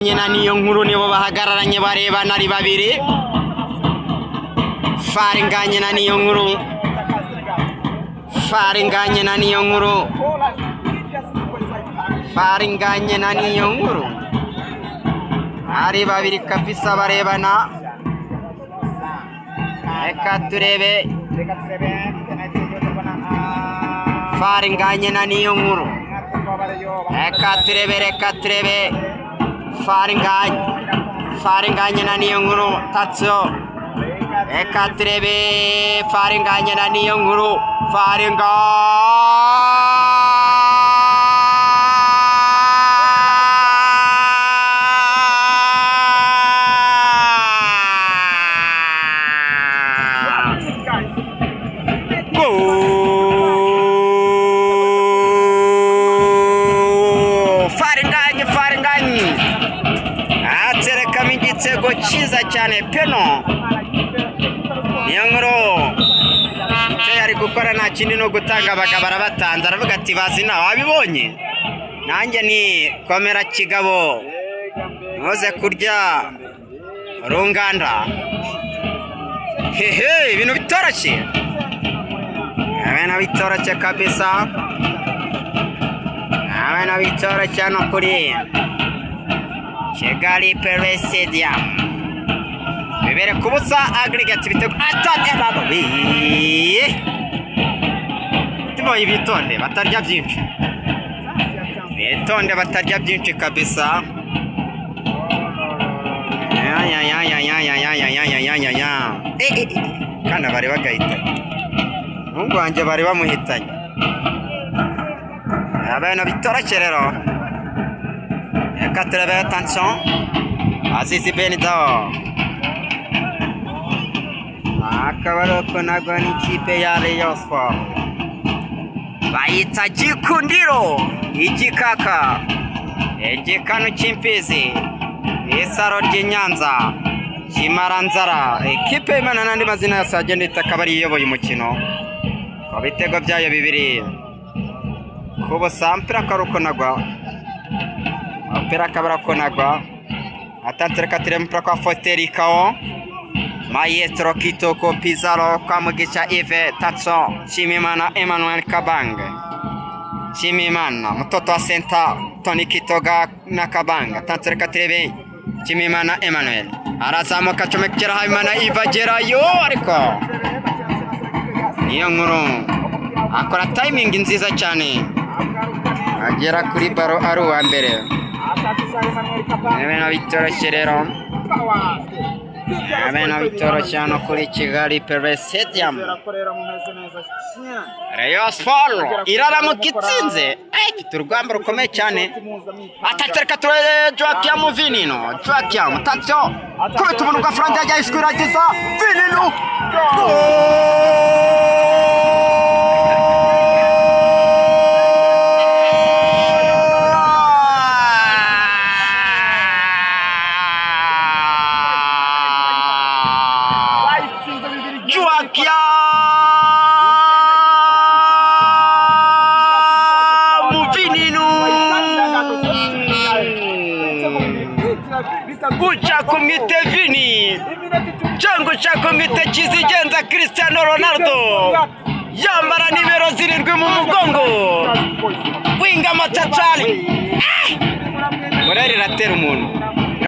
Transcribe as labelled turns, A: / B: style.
A: nyina niyo nkuru nibo bahagararanye barebana ari babiri. Faringanye na niyo nkuru, Faringanye na niyo nkuru, Faringanye na niyo nkuru, ari babiri kabisa barebana. Reka turebe Faringanye na niyo nkuru, reka turebe Faringanye na niyo nkuru tatso. Reka turebe Faringanye na niyo nkuru, Faringanye aterekamo igitego cyiza cyane peno. Niyo nkuru icyo yari gukora nta kindi no gutanga abagabo arabatanze, aravuga ati bazi nawe wabibonye, nanjye ni komera kigabo ntuze kurya runganda. Hehe, ibintu bitoroshye, ibintu bitoroshye kabisa, ibintu bitoroshye no kuri Kigali Pele Stadium. Bibere kubusa aggregate bitego atatu. Tiboye bitonde batarya byinshi, bitonde batarya byinshi kabisa. Kana bari bagahitanye mungu wanjye, bari bamuhitanye. Abana bitoroshye rero. Reka turebe attention Azizi Benito, akabaroko nagwa n'ikipe ya Rayon Sport bayita Gikundiro, igikaka, igikanu cy'imfizi, isaro ry'Inyanza, Kimaranzara. Ekipe y'Imana n'andi mazina yose agenda akaba ari iyoboye umukino ku bitego byayo bibiri ku busa. Mpira karukonagwa, mpira kabarakonagwa atanzereka tire mpira kwa Foterikao, Maestro Kitoko Pizarro kwa Mugisha Ive Tatso, Chimimana Emmanuel Kabange, Chimimana mtoto wa senta Tony Kitoga na Kabanga. Tanzereka tire Chimimana Emmanuel arazamuka acomekera Habimana Iva gerayo, ariko niyo nkuru akora timing nziza cyane, agera kuri baro ari uwa mbere. Ibintu bitoroshye rero, ibintu bitoroshye hano kuri Kigali Pele Stadium. Rayon Sport iraramuka itsinze ifite urugamba rukomeye cyane. Atatereka turere Joachim Vinino, Joachim tatso kubita umuntu bwa Frank ajya ishwiragiza Vinino. Guca kumwite Vini cyangwa uca kumwite Kizigenza Cristiano Ronaldo, yambara nimero 7 mu mugongo, winga matacali murari ratera umuntu.